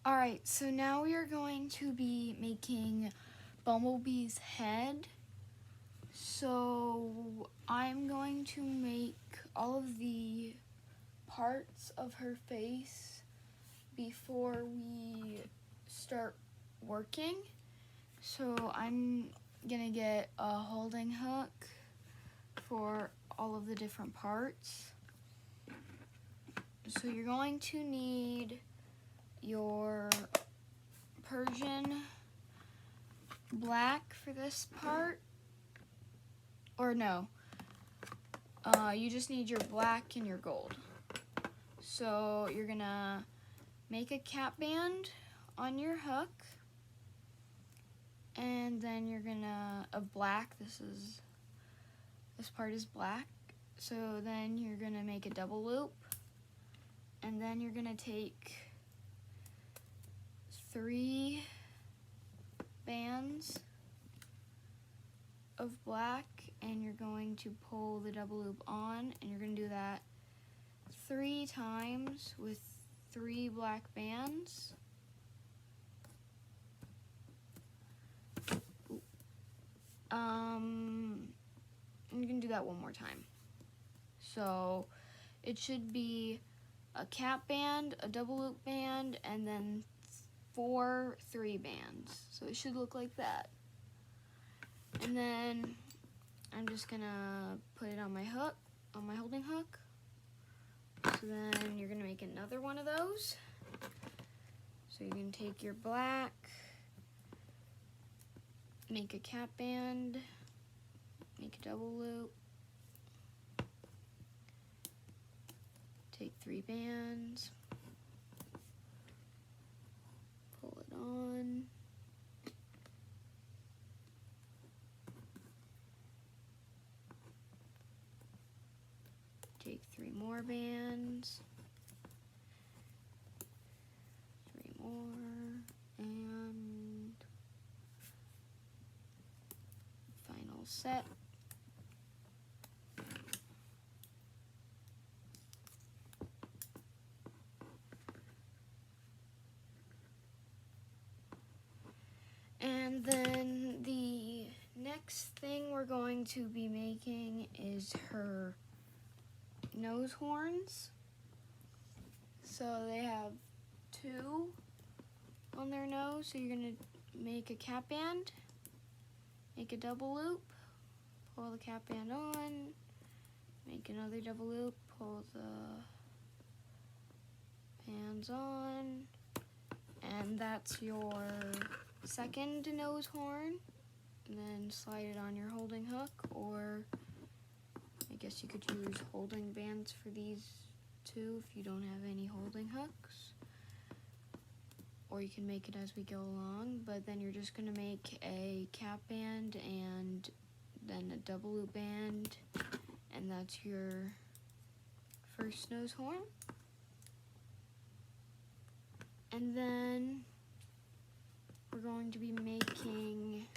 Alright, so now we are going to be making Bumblebee's head. So I'm going to make all of the parts of her face before we start working. So I'm gonna get a holding hook for all of the different parts. So you're going to need your Persian Black for this part, or no, you just need your black and your gold. So you're gonna make a cap band on your hook, and then you're gonna, of black, this part is black, so then you're gonna make a double loop, and then you're gonna take 3 bands of black, and you're going to pull the double loop on, and you're going to do that 3 times with 3 black bands. You're going to do that one more time. So it should be a cap band, a double loop band, and then 4 3 bands. So it should look like that. And then I'm just gonna put it on my hook, on my holding hook. So then you're gonna make another one of those. So you can take your black, make a cap band, make a double loop, take 3 bands, pull it on, take 3 more bands, 3 more, and final set. And then the next thing we're going to be making is her nose horns. So they have 2 on their nose, so you're going to make a cap band, make a double loop, pull the cap band on, make another double loop, pull the bands on, and that's your second nose horn. And then slide it on your holding hook, or I guess you could use holding bands for these too if you don't have any holding hooks, or you can make it as we go along. But then you're just going to make a cap band and then a double loop band, and that's your first nose horn. And then we're going to be making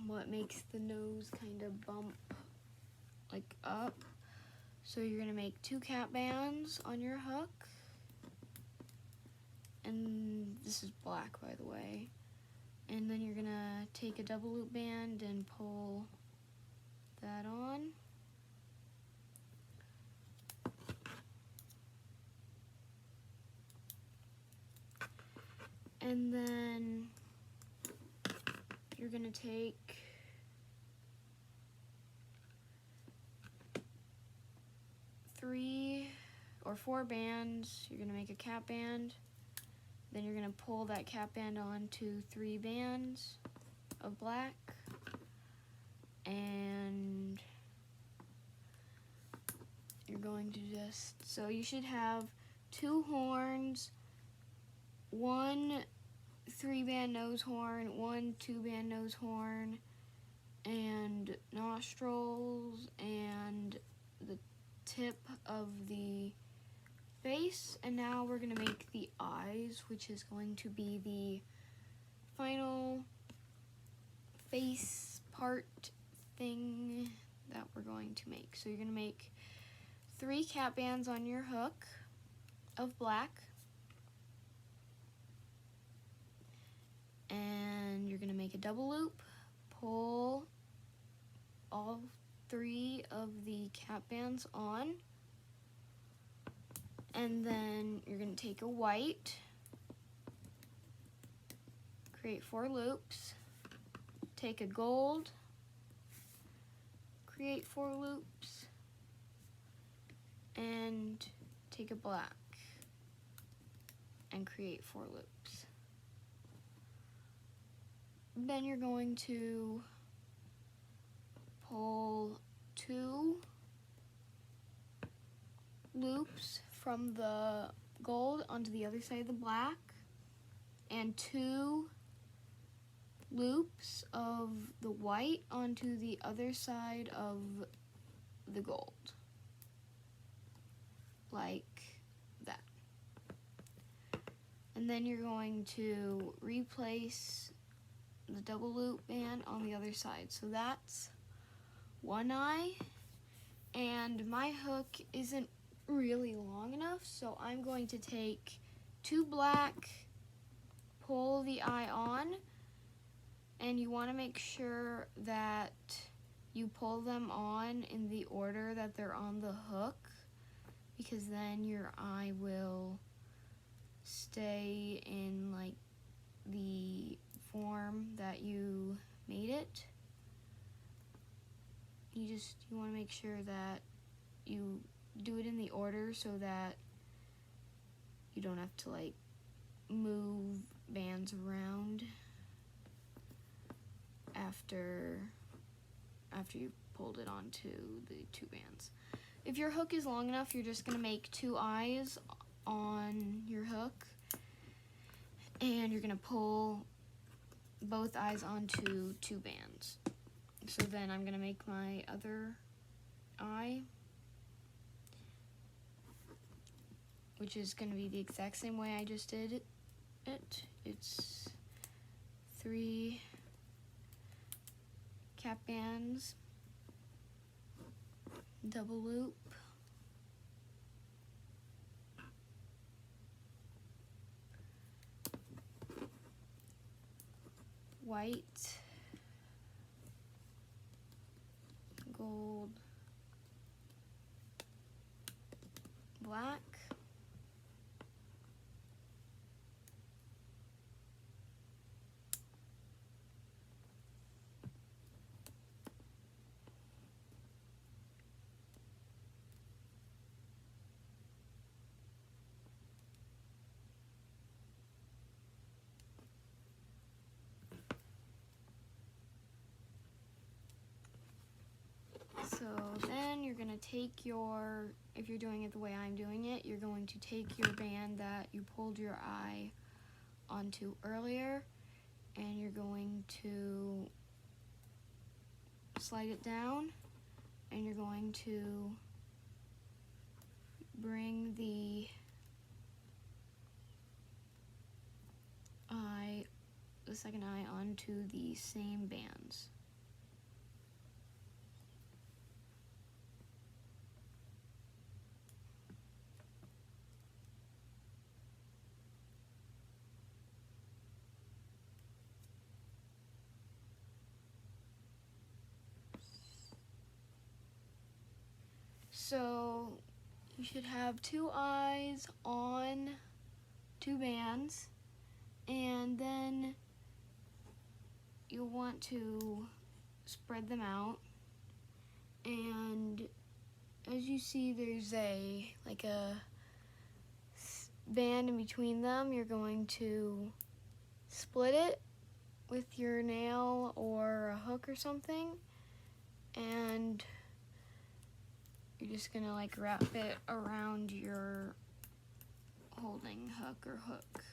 what makes the nose kind of bump like up. So you're going to make 2 cap bands on your hook, and this is black, by the way. And then you're going to take a double loop band and pull that on. And then you're going to take 3 or 4 bands. You're going to make a cap band. Then you're going to pull that cap band on to 3 bands of black. And you're going to just, so you should have 2 horns, 1 3-band nose horn, 1 2-band nose horn, and nostrils, and the tip of the face. And now we're going to make the eyes, which is going to be the final face part thing that we're going to make. So you're going to make 3 cap bands on your hook of black. double loop, pull all 3 of the cap bands on, and then you're going to take a white, create 4 loops, take a gold, create 4 loops, and take a black and create 4 loops. Then you're going to pull 2 loops from the gold onto the other side of the black, and 2 loops of the white onto the other side of the gold, like that. And then you're going to replace the double loop band on the other side. So that's one eye, and my hook isn't really long enough, so I'm going to take 2 black, pull the eye on, and you want to make sure that you pull them on in the order that they're on the hook, because then your eye will stay in like the form that you made it. You want to make sure that you do it in the order so that you don't have to like move bands around after you pulled it onto the 2 bands. If your hook is long enough, you're just going to make 2 eyes on your hook, and you're going to pull both eyes onto 2 bands. So then I'm going to make my other eye, which is going to be the exact same way I just did it. It's 3 cap bands, double loop, white, gold, black, so then you're going to take if you're doing it the way I'm doing it, you're going to take your band that you pulled your eye onto earlier, and you're going to slide it down, and you're going to bring the second eye onto the same bands. So you should have 2 eyes on 2 bands, and then you'll want to spread them out, and as you see there's a band in between them. You're going to split it with your nail or a hook or something, and you're just gonna like wrap it around your holding hook or hook.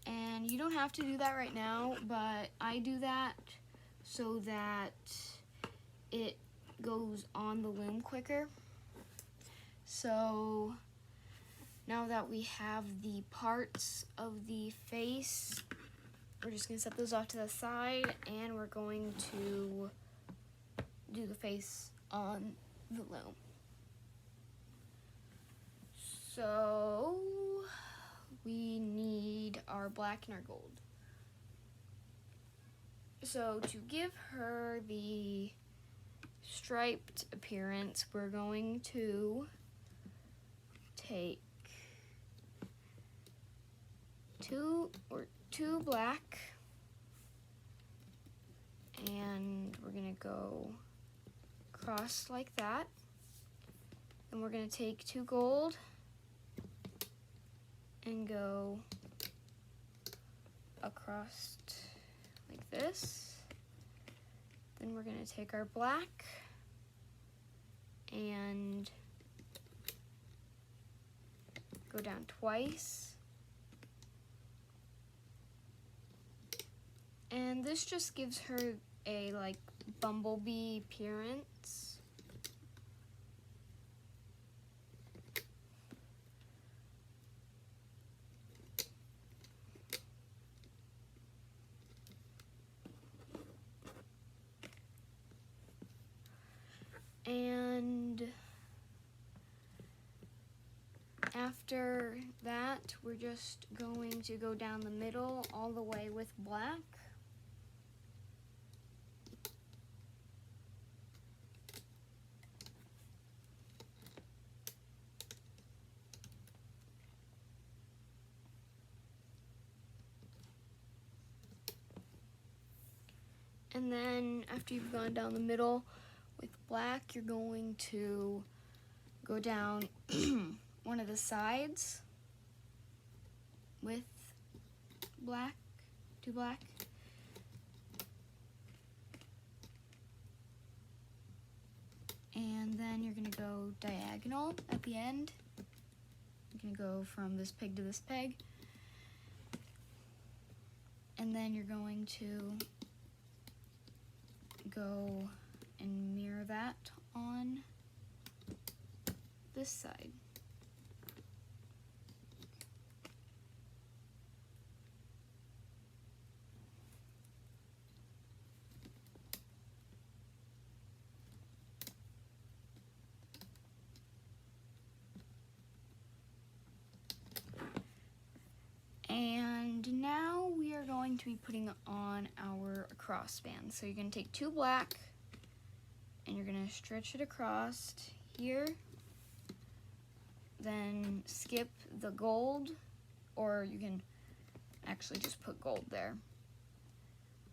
And you don't have to do that right now, but I do that so that it goes on the loom quicker. So now that we have the parts of the face, we're just gonna set those off to the side, and we're going to do the face on the loom. So we need our black and our gold. So to give her the striped appearance, we're going to take two black, and we're gonna go across like that. And we're gonna take 2 gold and go across like this. Then we're gonna take our black and go down twice. And this just gives her a like bumblebee appearance. And after that, we're just going to go down the middle all the way with black. And then after you've gone down the middle with black, you're going to go down one of the sides with black, do black. And then you're gonna go diagonal at the end. You're gonna go from this peg to this peg. And then you're going to go and mirror that on this side. And now we are going to be putting on our crossband. So you're going to take 2 black and you're going to stretch it across here. Then skip the gold, or you can actually just put gold there.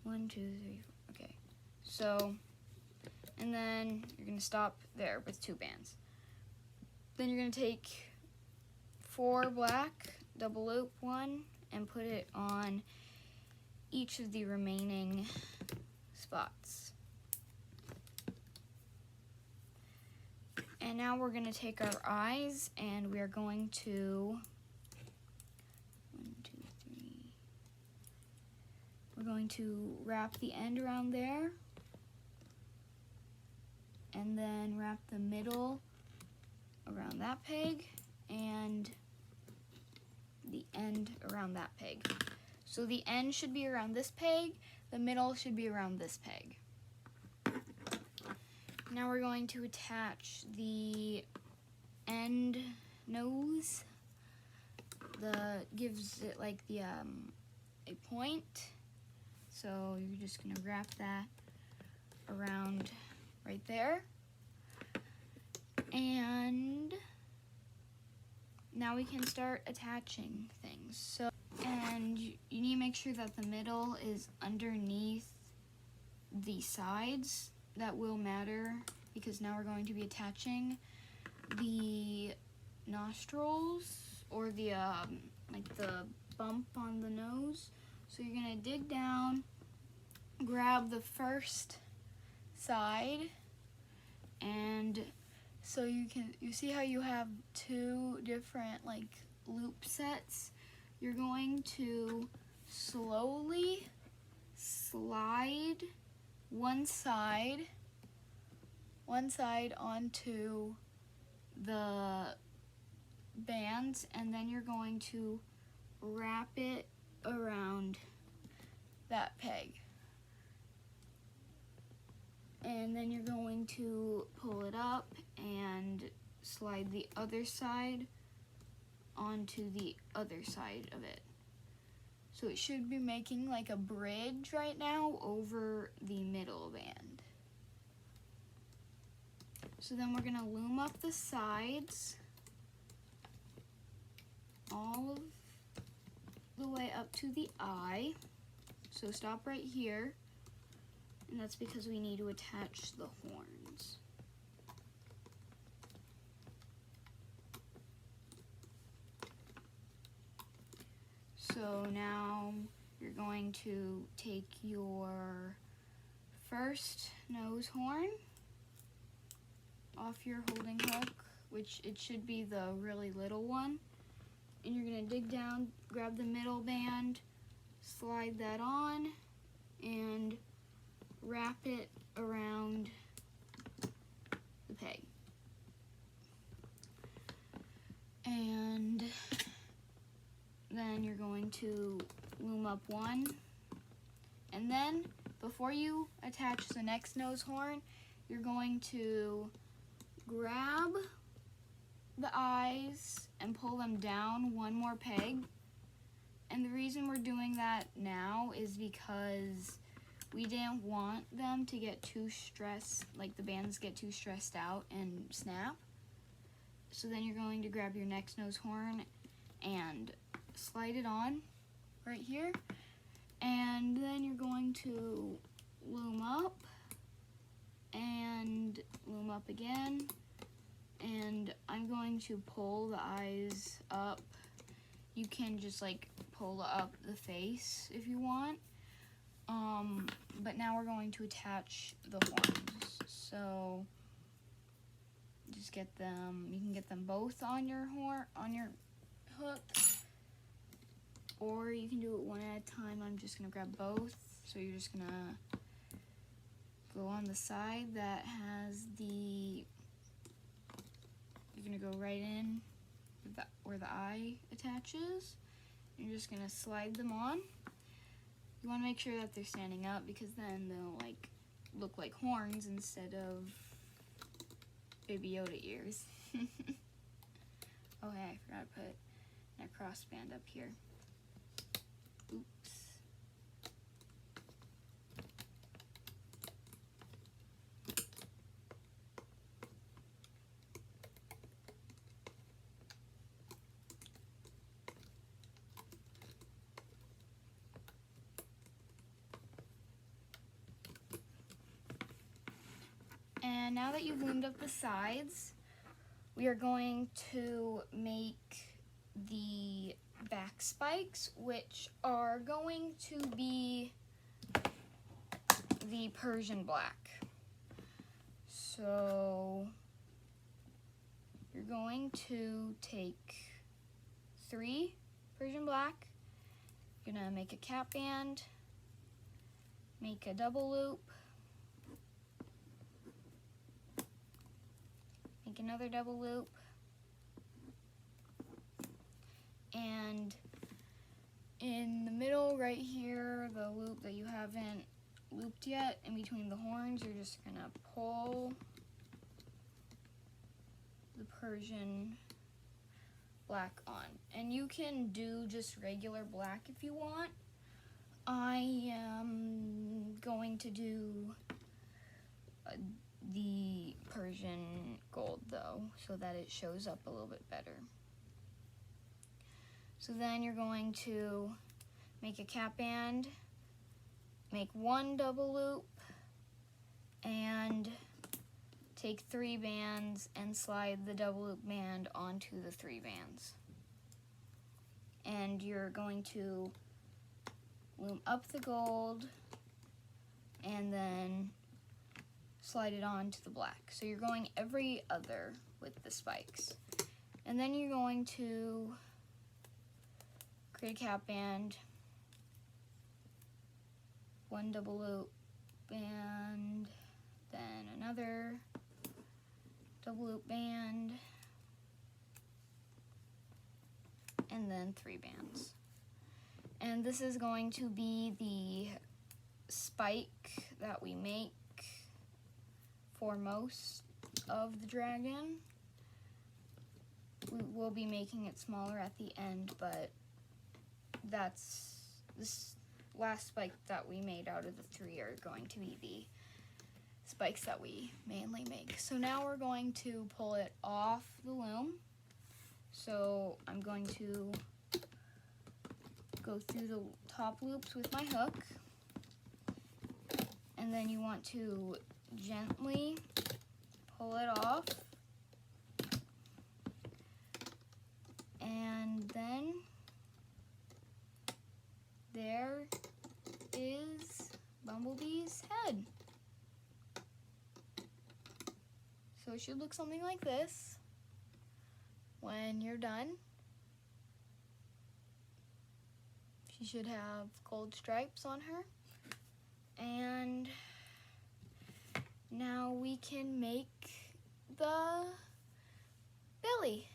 1, 2, 3, 4. Okay. So, and then you're going to stop there with 2 bands. Then you're going to take 4 black, double loop 1, and put it on each of the remaining spots. And now we're going to take our eyes and we are going to, 1, 2, 3, we're going to wrap the end around there and then wrap the middle around that peg and the end around that peg. So the end should be around this peg, the middle should be around this peg. Now we're going to attach the end nose. Gives it like the a point. So you're just gonna wrap that around right there. And now we can start attaching things. So, and you need to make sure that the middle is underneath the sides. That will matter because now we're going to be attaching the nostrils or the like the bump on the nose. So you're gonna dig down, grab the first side, and so you see how you have 2 different like loop sets. You're going to slowly slide one side onto the bands, and then you're going to wrap it around that peg. And then you're going to pull it up and slide the other side onto the other side of it. So it should be making like a bridge right now over the middle band. So then we're gonna loom up the sides all of the way up to the eye. So stop right here, and that's because we need to attach the horns. So now you're going to take your first nose horn off your holding hook, which it should be the really little one, and you're gonna dig down, grab the middle band, slide that on, and wrap it around the peg. And then you're going to loom up one, and then before you attach the next nose horn, you're going to grab the eyes and pull them down one more peg. And the reason we're doing that now is because we didn't want them to get too stressed, like the bands get too stressed out and snap. So then you're going to grab your next nose horn and slide it on right here, and then you're going to loom up and loom up again, and I'm going to pull the eyes up. You can just like pull up the face if you want, but now we're going to attach the horns. So just get them, you can get them both on your hook, or you can do it one at a time. I'm just gonna grab both. So you're just gonna go on the side that has the, you're gonna go right in where the eye attaches. You're just gonna slide them on. You wanna make sure that they're standing up, because then they'll like look like horns instead of Baby Yoda ears. Oh hey, I forgot to put a crossband up here. Oops. And now that you've loomed up the sides, we are going to make the back spikes, which are going to be the Persian Black. So you're going to take 3 Persian Black, you're gonna make a cap band, make a double loop, make another double loop, and in the middle right here, the loop that you haven't looped yet, in between the horns, you're just gonna pull the Persian Black on. And you can do just regular black if you want. I am going to do the Persian gold though, so that it shows up a little bit better. So then you're going to make a cap band, make 1 double loop, and take 3 bands and slide the double loop band onto the 3 bands. And you're going to loom up the gold and then slide it on to the black. So you're going every other with the spikes. And then you're going to create a cap band, 1 double loop band, then another double loop band, and then 3 bands. And this is going to be the spike that we make for most of the dragon. We will be making it smaller at the end, but that's this last spike that we made out of the 3 are going to be the spikes that we mainly make. So now we're going to pull it off the loom. So I'm going to go through the top loops with my hook, and then you want to gently pull it off, and then there is Bumblebee's head. So it should look something like this when you're done. She should have gold stripes on her. And now we can make the belly.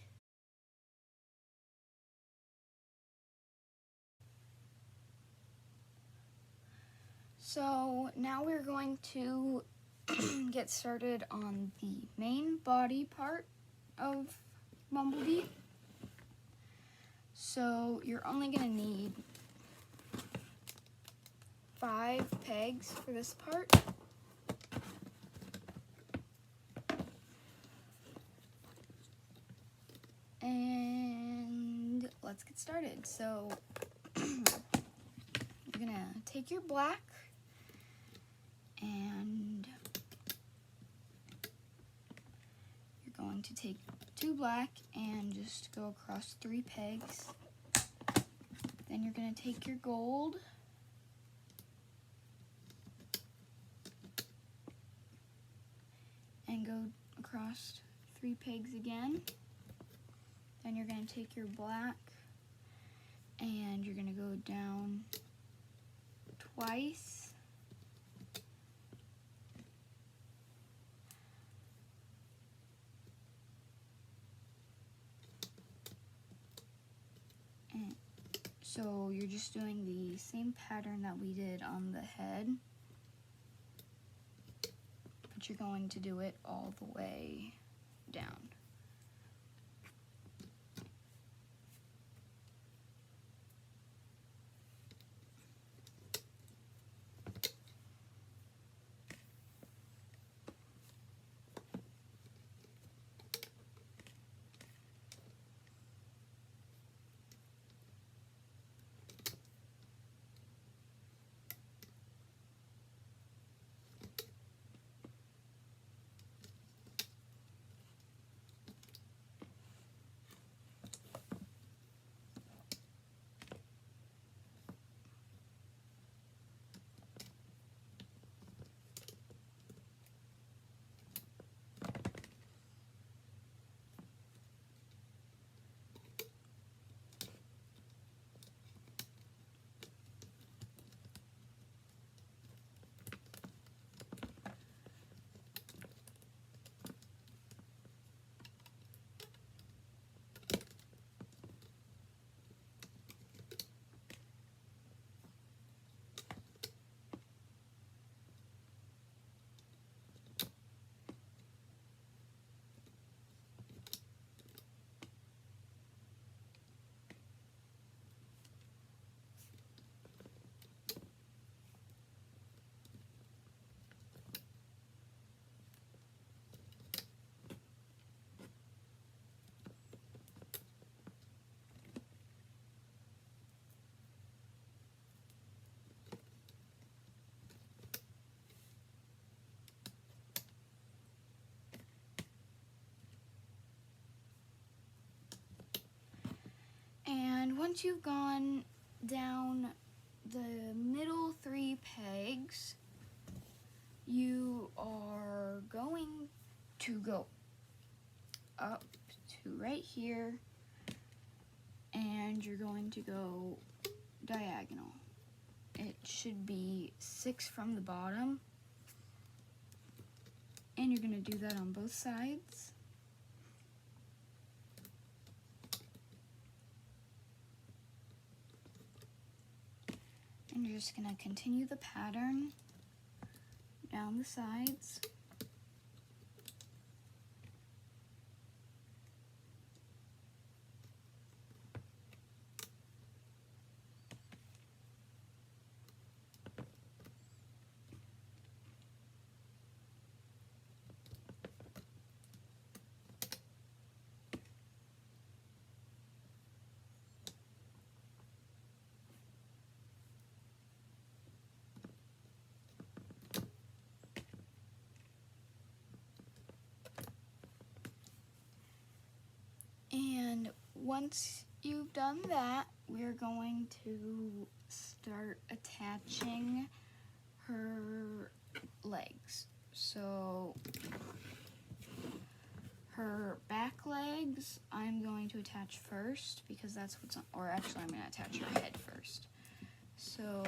So now we're going to get started on the main body part of Bumblebee. So you're only going to need 5 pegs for this part. And let's get started. So you're going to take your black and you're going to take 2 black and just go across 3 pegs. Then you're going to take your gold and go across 3 pegs again. Then you're going to take your black and you're going to go down twice. And so you're just doing the same pattern that we did on the head, but you're going to do it all the way down. And once you've gone down the middle 3 pegs, you are going to go up to right here, and you're going to go diagonal. It should be 6 from the bottom, and you're going to do that on both sides. And you're just going to continue the pattern down the sides. once you've done that, we're going to start attaching her legs. So her back legs I'm going to attach first because that's what's on, or actually I'm going to attach her head first. So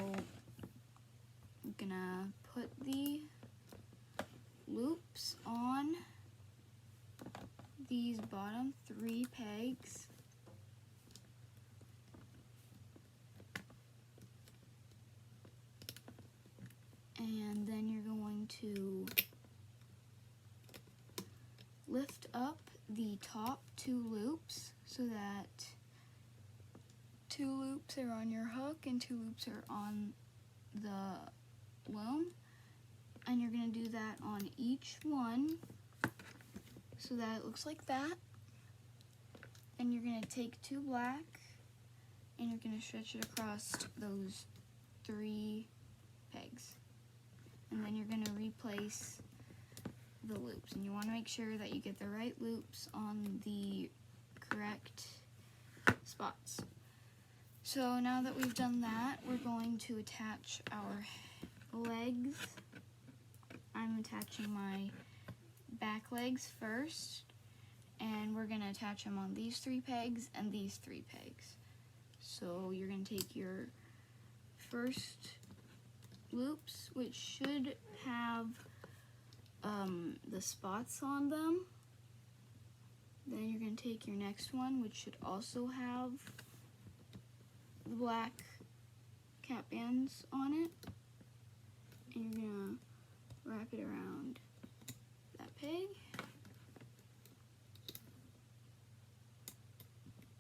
I'm gonna put the loops on these bottom 3 pegs. And then you're going to lift up the top 2 loops so that 2 loops are on your hook and 2 loops are on the loom. And you're going to do that on each one so that it looks like that. And you're going to take 2 black and you're going to stretch it across those 3 pegs. And then you're going to replace the loops. And you want to make sure that you get the right loops on the correct spots. So now that we've done that, we're going to attach our legs. I'm attaching my back legs first, and we're going to attach them on these 3 pegs and these 3 pegs. So you're going to take your first loops, which should have the spots on them. Then you're going to take your next one, which should also have the black cap bands on it, and you're going to wrap it around that peg.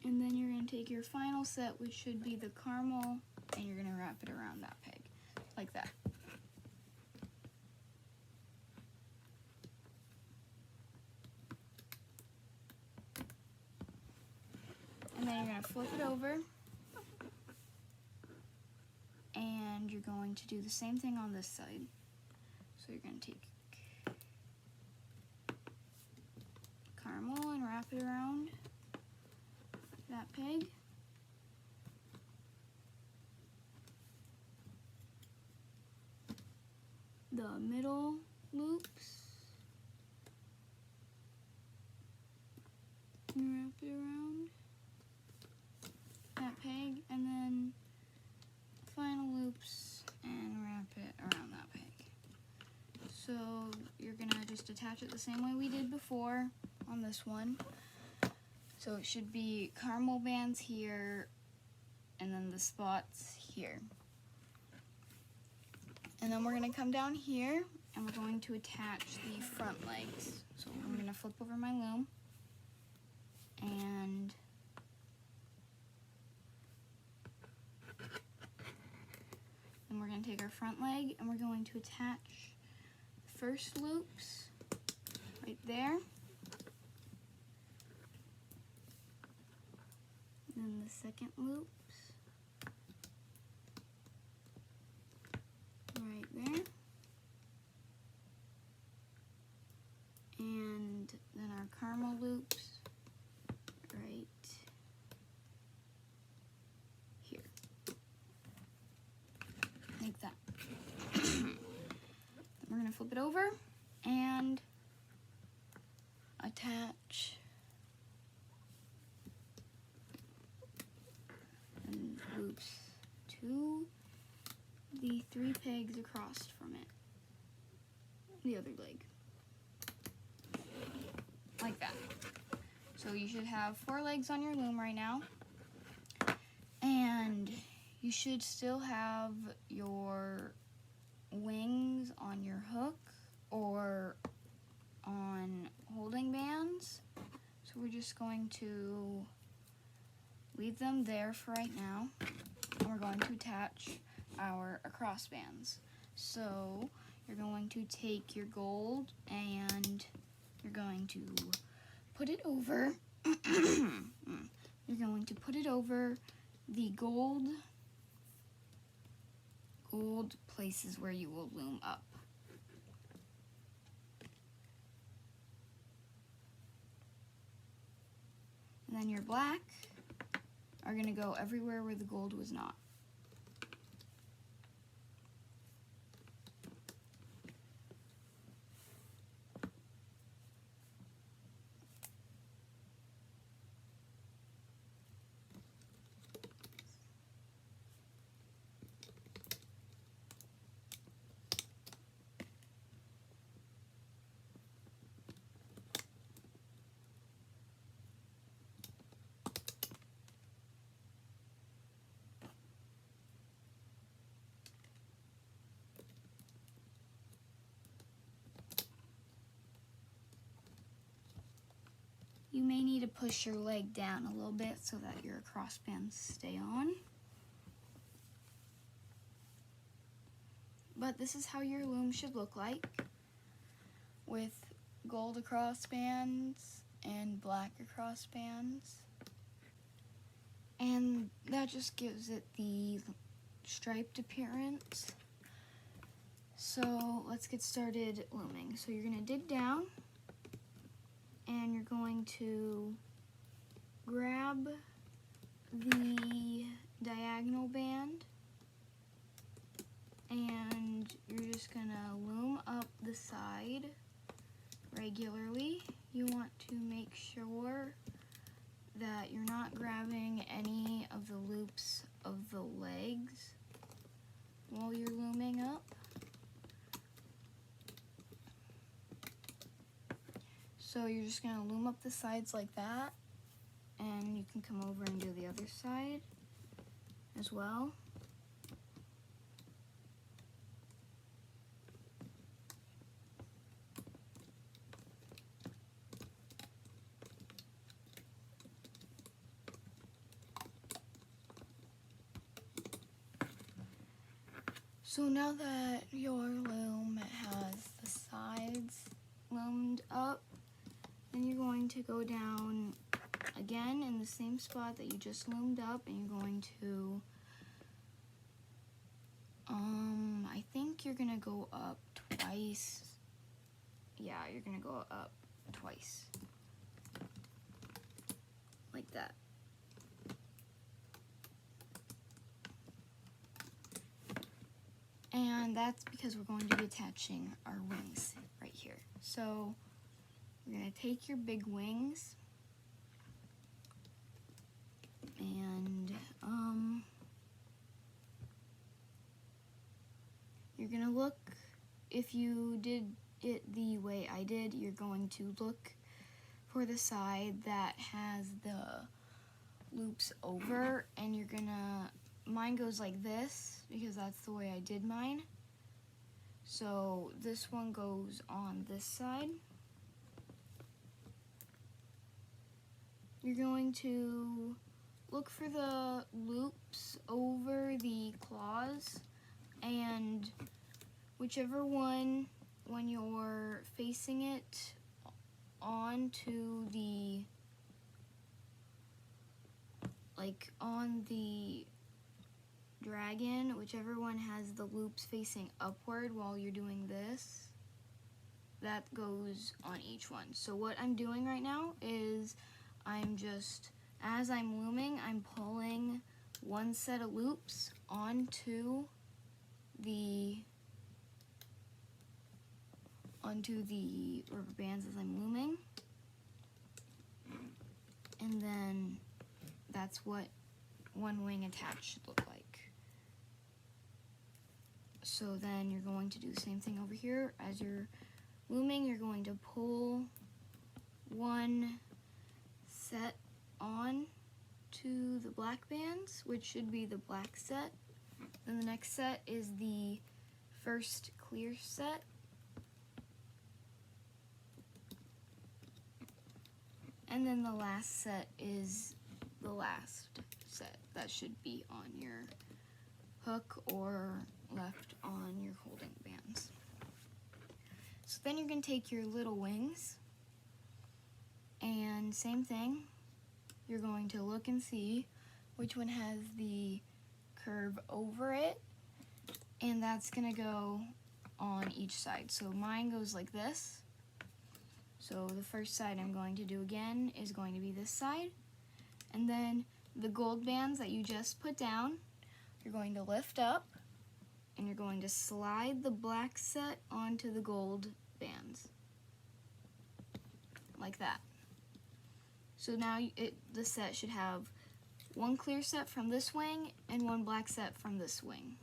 And then you're going to take your final set, which should be the caramel, and you're going to wrap it around that peg, like that. And then you're going to flip it over, and you're going to do the same thing on this side. So you're going to take caramel and wrap it around that peg. The middle loops, and wrap it around that peg, and then final loops and wrap it around that peg. So you're gonna just attach it the same way we did before on this one. So it should be caramel bands here and then the spots here. And then we're gonna come down here and we're going to attach the front legs. So I'm gonna flip over my loom and then we're going to take our front leg and we're going to attach the first loops right there. And then the second loops right there. And then our caramel loops right here. Like that. Then we're going to flip it over and attach and loops to the 3 pegs across from it. The other leg. Like that. So you should have 4 legs on your loom right now. And you should still have your wings on your hook or on holding bands. So we're just going to leave them there for right now. And we're going to attach our across bands. So you're going to take your gold and you're going to put it over. You're going to put it over the gold places where you will loom up. And then your black, are going to go everywhere where the gold was not. You may need to push your leg down a little bit so that your crossbands stay on. But this is how your loom should look like, with gold across bands and black across bands. And that just gives it the striped appearance. So let's get started looming. So you're going to dig down, and you're going to grab the diagonal band, and you're just gonna loom up the side regularly. You want to make sure that you're not grabbing any of the loops of the legs while you're looming up. So you're just gonna loom up the sides like that, and you can come over and do the other side as well. So now that your loom has the sides loomed up, then you're going to go down again in the same spot that you just loomed up, and you're going to, I think you're gonna go up twice. Yeah, you're gonna go up twice. Like that. And that's because we're going to be attaching our wings right here. So you're going to take your big wings, and you're going to look, if you did it the way I did, you're going to look for the side that has the loops over, and you're going to, mine goes like this because that's the way I did mine. So this one goes on this side. You're going to look for the loops over the claws, and whichever one, when you're facing it onto the, like on the dragon, whichever one has the loops facing upward while you're doing this, that goes on each one. So what I'm doing right now is I'm just, as I'm looming, I'm pulling one set of loops onto the rubber bands as I'm looming, and then that's what one wing attached should look like. So then you're going to do the same thing over here. As you're looming, you're going to pull one set on to the black bands, which should be the black set. Then the next set is the first clear set. And then the last set is the last set that should be on your hook or left on your holding bands. So then you're going to take your little wings, and same thing, you're going to look and see which one has the curve over it, and that's going to go on each side. So mine goes like this. So the first side I'm going to do again is going to be this side, and then the gold bands that you just put down, you're going to lift up and you're going to slide the black set onto the gold bands. Like that. So now the set should have one clear set from this wing and one black set from this wing.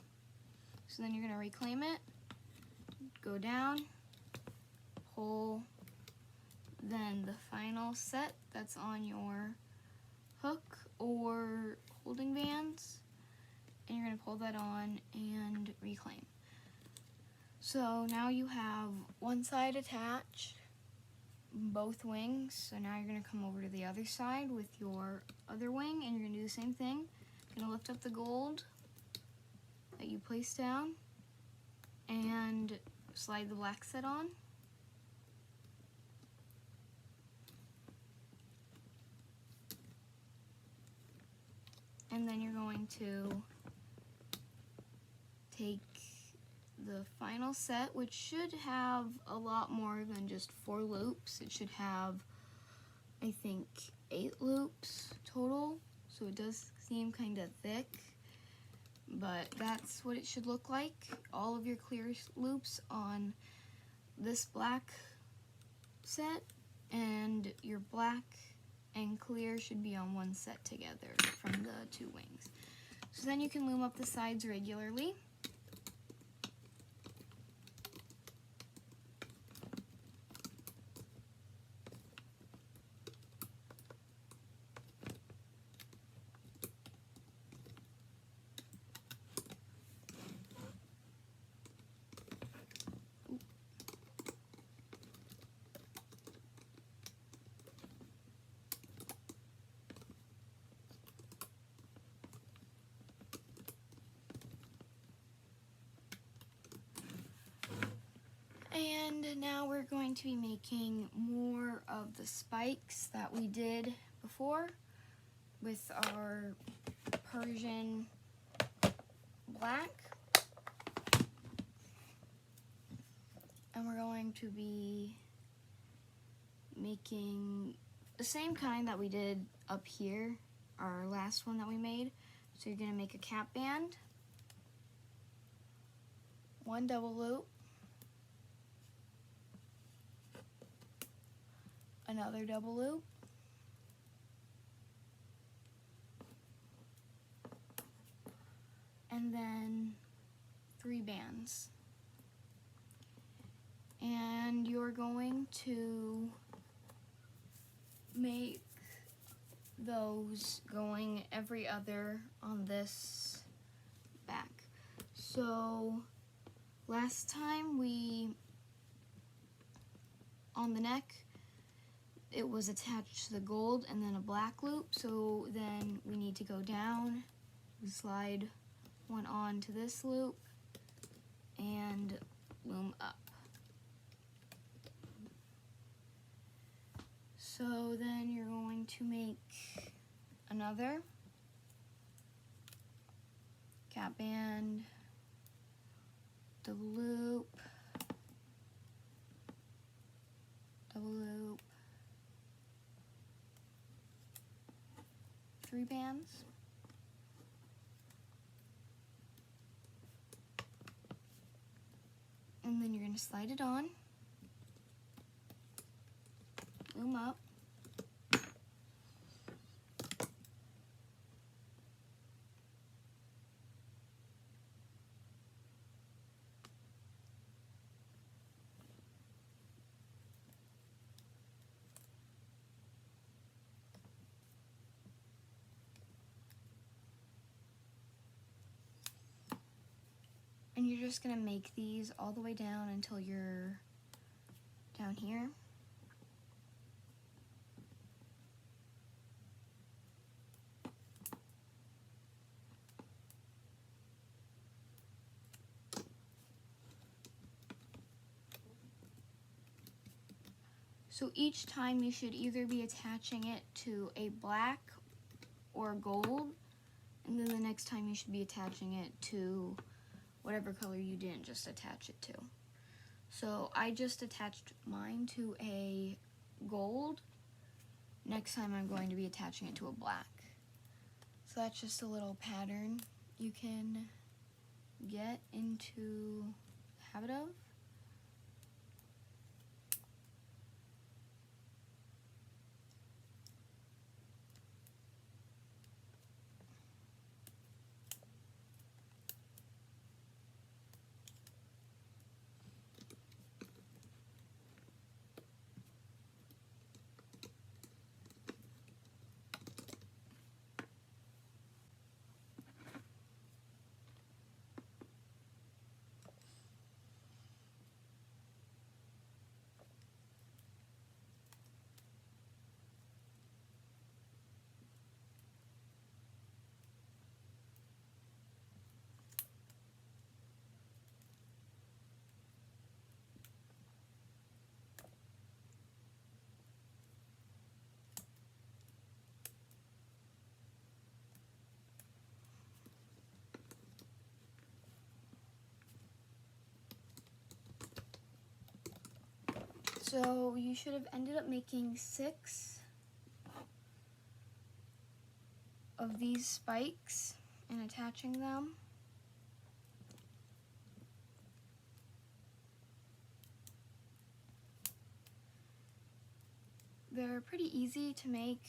So then you're going to reclaim it, go down, pull, then the final set that's on your hook or holding bands, and you're going to pull that on and reclaim. So now you have one side attached, both wings. So now you're going to come over to the other side with your other wing and you're going to do the same thing. You're going to lift up the gold that you placed down and slide the black set on. And then you're going to take the final set, which should have a lot more than just 4 loops. It should have, I think, 8 loops total, so it does seem kind of thick, but that's what it should look like. All of your clear loops on this black set, and your black and clear should be on one set together from the 2 wings. So then you can loom up the sides regularly. And now we're going to be making more of the spikes that we did before with our Persian Black. And we're going to be making the same kind that we did up here, our last one that we made. So you're going to make a cap band, 1 double loop, another double loop, and then 3 bands. And you're going to make those going every other on this back. So last time on the neck, it was attached to the gold and then a black loop, so then we need to go down, slide one on to this loop, and loom up. So then you're going to make another cap band, double loop, double loop, 3 bands, and then you're going to slide it on, loom up, and you're just going to make these all the way down until you're down here. So each time you should either be attaching it to a black or gold, and then the next time you should be attaching it to whatever color you didn't just attach it to. So I just attached mine to a gold. Next time I'm going to be attaching it to a black. So that's just a little pattern you can get into the habit of. So you should have ended up making 6 of these spikes and attaching them. They're pretty easy to make.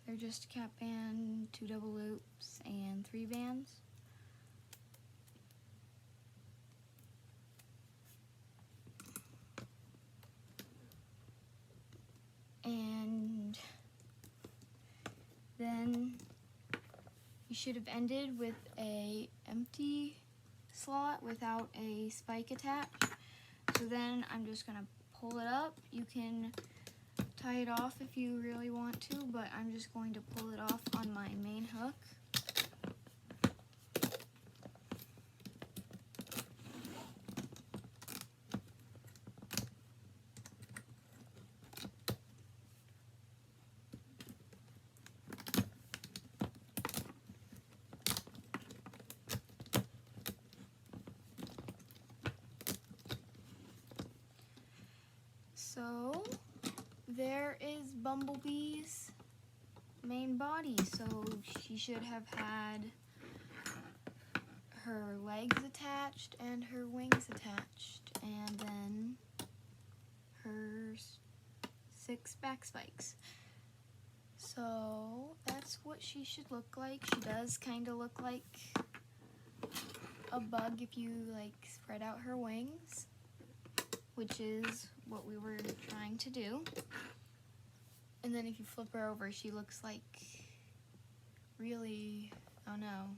They're just cap band, 2 double loops, and 3 bands. And then you should have ended with a empty slot without a spike attached. So then I'm just gonna pull it up. You can tie it off if you really want to, but I'm just going to pull it off on my main hook. So there is Bumblebee's main body. So she should have had her legs attached and her wings attached, and then her 6 back spikes. So that's what she should look like. She does kind of look like a bug if you like spread out her wings, which is what we were trying to do. And then if you flip her over, she looks like really, I don't know,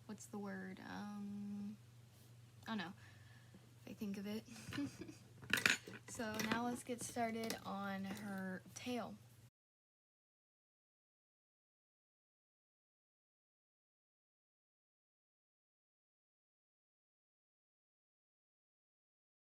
what's the word? I don't know if I think of it. So now let's get started on her tail.